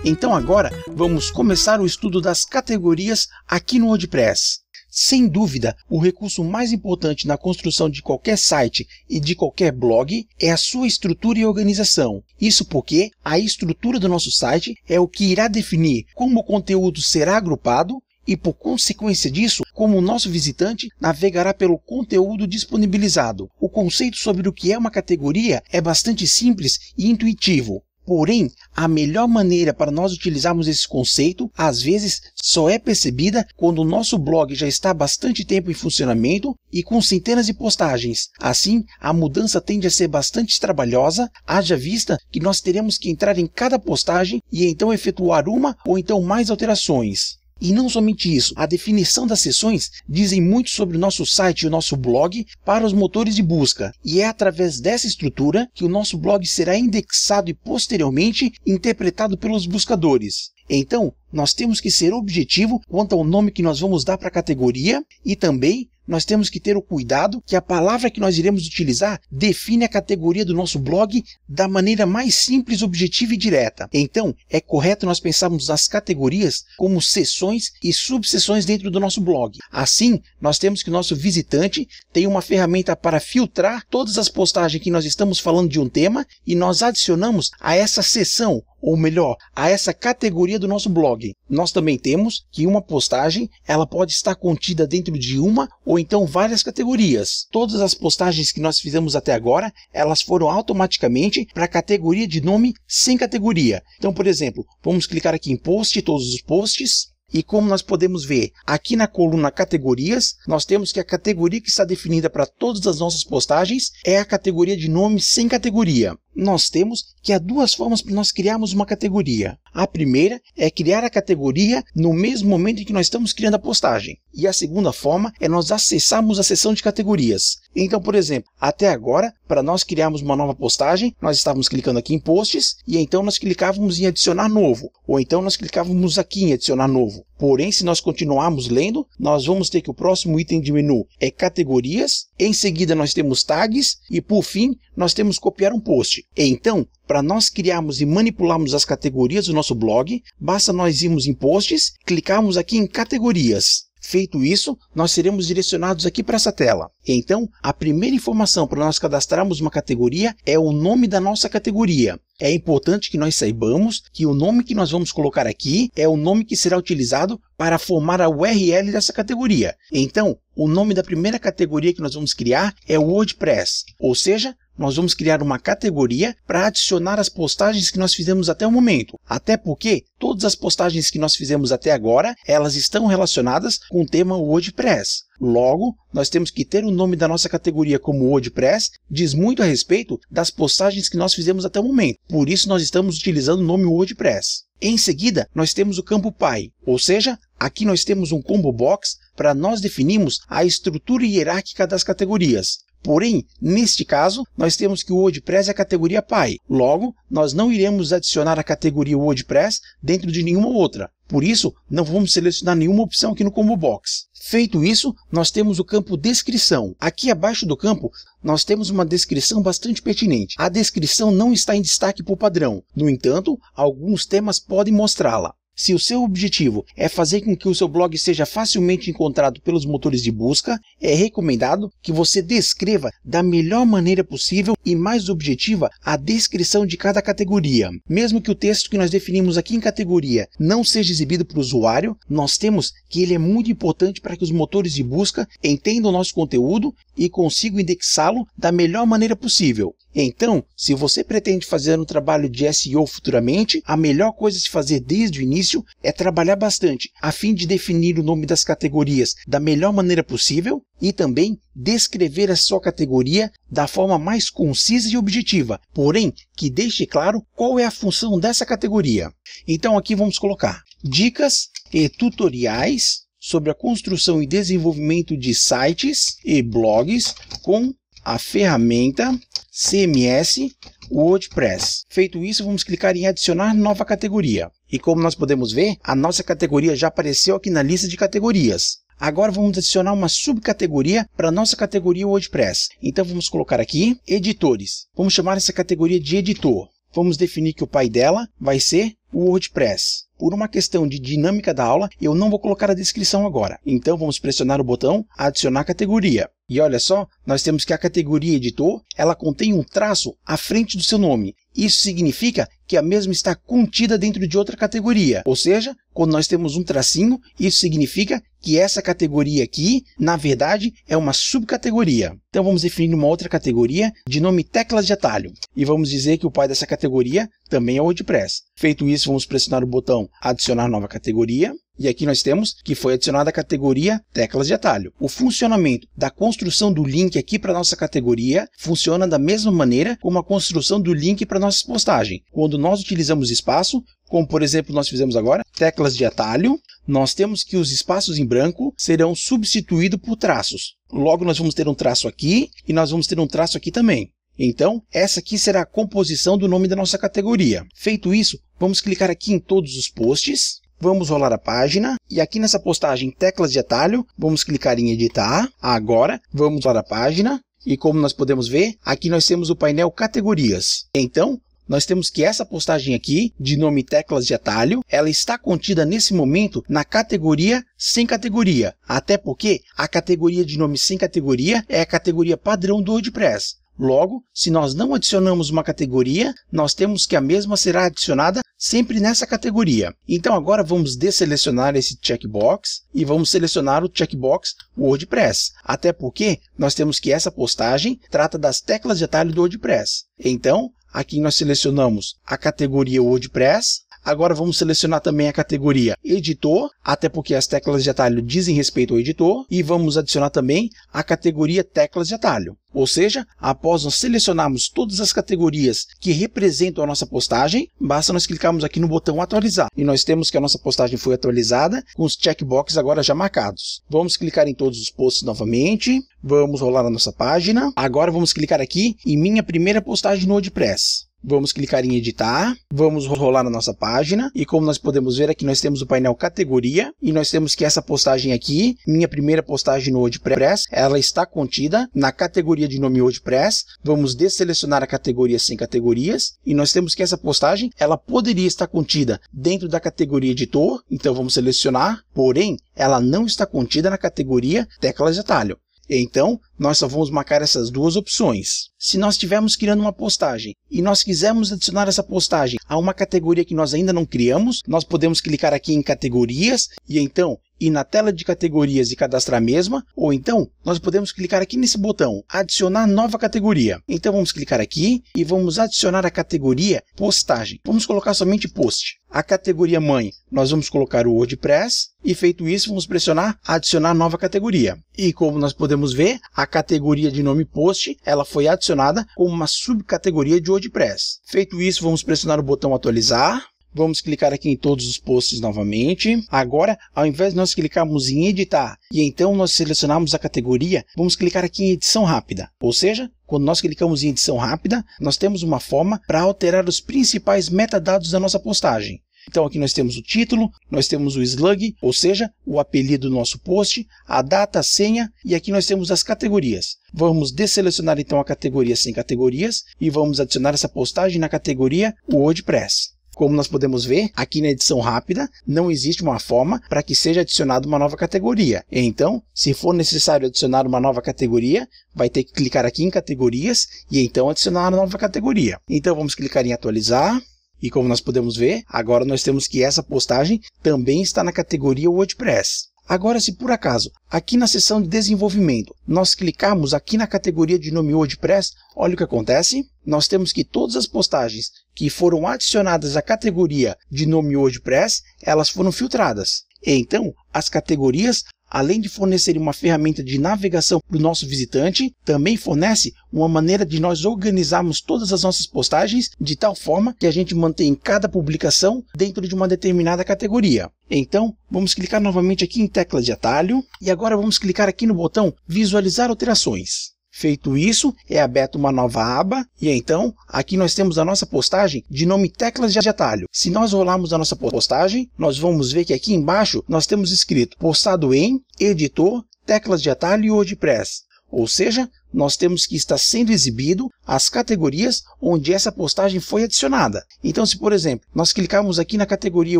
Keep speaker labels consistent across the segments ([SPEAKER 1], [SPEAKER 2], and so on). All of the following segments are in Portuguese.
[SPEAKER 1] Então agora vamos começar o estudo das categorias aqui no WordPress. Sem dúvida, o recurso mais importante na construção de qualquer site e de qualquer blog é a sua estrutura e organização. Isso porque a estrutura do nosso site é o que irá definir como o conteúdo será agrupado e, por consequência disso, como o nosso visitante navegará pelo conteúdo disponibilizado. O conceito sobre o que é uma categoria é bastante simples e intuitivo. Porém, a melhor maneira para nós utilizarmos esse conceito, às vezes, só é percebida quando o nosso blog já está há bastante tempo em funcionamento e com centenas de postagens. Assim, a mudança tende a ser bastante trabalhosa, haja vista que nós teremos que entrar em cada postagem e então efetuar uma ou então mais alterações. E não somente isso, a definição das seções dizem muito sobre o nosso site e o nosso blog para os motores de busca. E é através dessa estrutura que o nosso blog será indexado e posteriormente interpretado pelos buscadores. Então, nós temos que ser objetivo quanto ao nome que nós vamos dar para a categoria e também nós temos que ter o cuidado que a palavra que nós iremos utilizar define a categoria do nosso blog da maneira mais simples, objetiva e direta. Então, é correto nós pensarmos nas categorias como seções e subseções dentro do nosso blog. Assim, nós temos que o nosso visitante tenha uma ferramenta para filtrar todas as postagens que nós estamos falando de um tema e nós adicionamos a essa seção, ou melhor, a essa categoria do nosso blog. Nós também temos que uma postagem ela pode estar contida dentro de uma ou então várias categorias. Todas as postagens que nós fizemos até agora, elas foram automaticamente para a categoria de nome sem categoria. Então, por exemplo, vamos clicar aqui em post, todos os posts. E como nós podemos ver aqui na coluna categorias, nós temos que a categoria que está definida para todas as nossas postagens é a categoria de nome sem categoria. Nós temos que há duas formas para nós criarmos uma categoria. A primeira é criar a categoria no mesmo momento em que nós estamos criando a postagem. E a segunda forma é nós acessarmos a seção de categorias. Então, por exemplo, até agora, para nós criarmos uma nova postagem, nós estávamos clicando aqui em posts e então nós clicávamos em adicionar novo. Ou então nós clicávamos aqui em adicionar novo. Porém, se nós continuarmos lendo, nós vamos ter que o próximo item de menu é categorias, em seguida nós temos tags e por fim nós temos copiar um post. Então, para nós criarmos e manipularmos as categorias do nosso blog, basta nós irmos em posts, clicarmos aqui em categorias. Feito isso, nós seremos direcionados aqui para essa tela. Então, a primeira informação para nós cadastrarmos uma categoria é o nome da nossa categoria. É importante que nós saibamos que o nome que nós vamos colocar aqui é o nome que será utilizado para formar a URL dessa categoria. Então, o nome da primeira categoria que nós vamos criar é o WordPress, ou seja, nós vamos criar uma categoria para adicionar as postagens que nós fizemos até o momento. Até porque todas as postagens que nós fizemos até agora, elas estão relacionadas com o tema WordPress. Logo, nós temos que ter o nome da nossa categoria como WordPress, diz muito a respeito das postagens que nós fizemos até o momento. Por isso, nós estamos utilizando o nome WordPress. Em seguida, nós temos o campo Py, ou seja, aqui nós temos um combo box para nós definirmos a estrutura hierárquica das categorias. Porém, neste caso, nós temos que o WordPress é a categoria Py. Logo, nós não iremos adicionar a categoria WordPress dentro de nenhuma outra. Por isso, não vamos selecionar nenhuma opção aqui no combo box. Feito isso, nós temos o campo descrição. Aqui abaixo do campo, nós temos uma descrição bastante pertinente. A descrição não está em destaque por padrão. No entanto, alguns temas podem mostrá-la. Se o seu objetivo é fazer com que o seu blog seja facilmente encontrado pelos motores de busca, é recomendado que você descreva da melhor maneira possível e mais objetiva a descrição de cada categoria. Mesmo que o texto que nós definimos aqui em categoria não seja exibido para o usuário, nós temos que ele é muito importante para que os motores de busca entendam o nosso conteúdo e consigam indexá-lo da melhor maneira possível. Então, se você pretende fazer um trabalho de SEO futuramente, a melhor coisa a se fazer desde o início é trabalhar bastante, a fim de definir o nome das categorias da melhor maneira possível e também descrever a sua categoria da forma mais concisa e objetiva, porém que deixe claro qual é a função dessa categoria. Então aqui vamos colocar dicas e tutoriais sobre a construção e desenvolvimento de sites e blogs com a ferramenta CMS WordPress. Feito isso, vamos clicar em adicionar nova categoria. E como nós podemos ver, a nossa categoria já apareceu aqui na lista de categorias. Agora vamos adicionar uma subcategoria para a nossa categoria WordPress. Então vamos colocar aqui editores. Vamos chamar essa categoria de editor. vamos definir que o pai dela vai ser o WordPress. Por uma questão de dinâmica da aula, eu não vou colocar a descrição agora. Então, vamos pressionar o botão adicionar categoria. E olha só, nós temos que a categoria editor, ela contém um traço à frente do seu nome. Isso significa que a mesma está contida dentro de outra categoria. Ou seja, quando nós temos um tracinho, isso significa que essa categoria aqui, na verdade, é uma subcategoria. Então, vamos definir uma outra categoria de nome teclas de atalho. E vamos dizer que o pai dessa categoria também é o WordPress. Feito isso, vamos pressionar o botão adicionar nova categoria. E aqui nós temos que foi adicionada a categoria teclas de atalho. O funcionamento da construção do link aqui para a nossa categoria funciona da mesma maneira como a construção do link para nossas postagens. Quando nós utilizamos espaço, como por exemplo nós fizemos agora, teclas de atalho, nós temos que os espaços em branco serão substituídos por traços. Logo nós vamos ter um traço aqui e nós vamos ter um traço aqui também. Então, essa aqui será a composição do nome da nossa categoria. Feito isso, vamos clicar aqui em todos os posts. Vamos rolar a página e aqui nessa postagem teclas de atalho, vamos clicar em editar. Agora, vamos rolar a página e como nós podemos ver, aqui nós temos o painel categorias. Então, nós temos que essa postagem aqui, de nome teclas de atalho, ela está contida nesse momento na categoria sem categoria. Até porque a categoria de nome sem categoria é a categoria padrão do WordPress. Logo, se nós não adicionamos uma categoria, nós temos que a mesma será adicionada sempre nessa categoria. Então agora vamos desselecionar esse checkbox e vamos selecionar o checkbox WordPress. Até porque nós temos que essa postagem trata das teclas de atalho do WordPress. Então, aqui nós selecionamos a categoria WordPress. Agora vamos selecionar também a categoria editor, até porque as teclas de atalho dizem respeito ao editor. E vamos adicionar também a categoria teclas de atalho. Ou seja, após nós selecionarmos todas as categorias que representam a nossa postagem, basta nós clicarmos aqui no botão atualizar. E nós temos que a nossa postagem foi atualizada com os checkboxes agora já marcados. Vamos clicar em todos os posts novamente. Vamos rolar a nossa página. Agora vamos clicar aqui em minha primeira postagem no WordPress. Vamos clicar em editar, vamos rolar na nossa página e como nós podemos ver aqui nós temos o painel categoria e nós temos que essa postagem aqui, minha primeira postagem no WordPress, ela está contida na categoria de nome WordPress. Vamos desselecionar a categoria sem categorias e nós temos que essa postagem, ela poderia estar contida dentro da categoria editor, então vamos selecionar, porém ela não está contida na categoria teclas de atalho. Então, nós só vamos marcar essas duas opções. Se nós estivermos criando uma postagem e nós quisermos adicionar essa postagem a uma categoria que nós ainda não criamos, nós podemos clicar aqui em categorias e então ir na tela de categorias e cadastrar a mesma, ou então nós podemos clicar aqui nesse botão, adicionar nova categoria. Então vamos clicar aqui e vamos adicionar a categoria postagem. Vamos colocar somente post. A categoria mãe, nós vamos colocar o WordPress e feito isso, vamos pressionar adicionar nova categoria. E como nós podemos ver, a categoria de nome post, ela foi adicionada como uma subcategoria de WordPress. Feito isso, vamos pressionar o botão atualizar. Vamos clicar aqui em todos os posts novamente. Agora, ao invés de nós clicarmos em editar e então nós selecionarmos a categoria, vamos clicar aqui em edição rápida. Ou seja, quando nós clicamos em edição rápida, nós temos uma forma para alterar os principais metadados da nossa postagem. Então aqui nós temos o título, nós temos o slug, ou seja, o apelido do nosso post, a data, a senha e aqui nós temos as categorias. Vamos desselecionar então a categoria sem categorias e vamos adicionar essa postagem na categoria WordPress. Como nós podemos ver, aqui na edição rápida, não existe uma forma para que seja adicionada uma nova categoria. Então, se for necessário adicionar uma nova categoria, vai ter que clicar aqui em categorias e então adicionar a nova categoria. Então, vamos clicar em atualizar. E como nós podemos ver, agora nós temos que essa postagem também está na categoria WordPress. Agora, se por acaso, aqui na seção de desenvolvimento, nós clicarmos aqui na categoria de nome WordPress, olha o que acontece. Nós temos que todas as postagens que foram adicionadas à categoria de nome WordPress, elas foram filtradas. Então, as categorias, além de fornecerem uma ferramenta de navegação para o nosso visitante, também fornece uma maneira de nós organizarmos todas as nossas postagens de tal forma que a gente mantém cada publicação dentro de uma determinada categoria. Então, vamos clicar novamente aqui em teclas de atalho e agora vamos clicar aqui no botão visualizar alterações. Feito isso, é aberta uma nova aba e então aqui nós temos a nossa postagem de nome teclas de atalho. Se nós rolarmos a nossa postagem, nós vamos ver que aqui embaixo nós temos escrito postado em editor, teclas de atalho e WordPress. Ou seja, nós temos que estar sendo exibido as categorias onde essa postagem foi adicionada. Então, se por exemplo, nós clicarmos aqui na categoria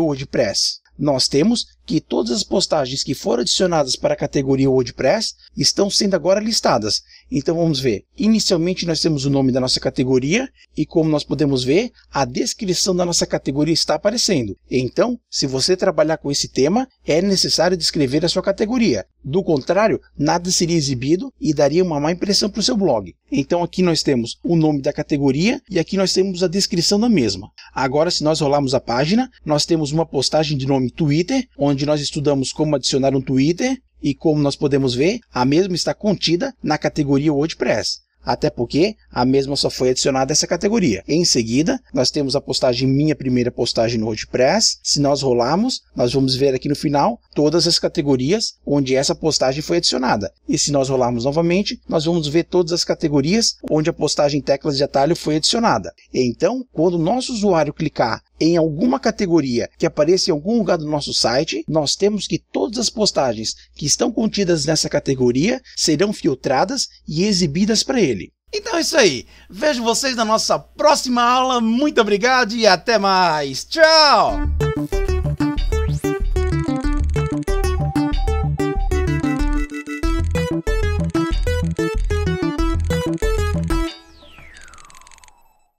[SPEAKER 1] WordPress, nós temos que todas as postagens que foram adicionadas para a categoria WordPress estão sendo agora listadas. Então vamos ver. Inicialmente nós temos o nome da nossa categoria e, como nós podemos ver, a descrição da nossa categoria está aparecendo. Então, se você trabalhar com esse tema, é necessário descrever a sua categoria. Do contrário, nada seria exibido e daria uma má impressão para o seu blog. Então aqui nós temos o nome da categoria e aqui nós temos a descrição da mesma. Agora, se nós rolarmos a página, nós temos uma postagem de nome Twitter, onde nós estudamos como adicionar um Twitter e, como nós podemos ver, a mesma está contida na categoria WordPress. Até porque a mesma só foi adicionada a essa categoria. Em seguida, nós temos a postagem Minha Primeira Postagem no WordPress. Se nós rolarmos, nós vamos ver aqui no final todas as categorias onde essa postagem foi adicionada. E se nós rolarmos novamente, nós vamos ver todas as categorias onde a postagem Teclas de Atalho foi adicionada. Então, quando o nosso usuário clicar em alguma categoria que apareça em algum lugar do nosso site, nós temos que todas as postagens que estão contidas nessa categoria serão filtradas e exibidas para ele.
[SPEAKER 2] Então é isso aí. Vejo vocês na nossa próxima aula. Muito obrigado e até mais. Tchau!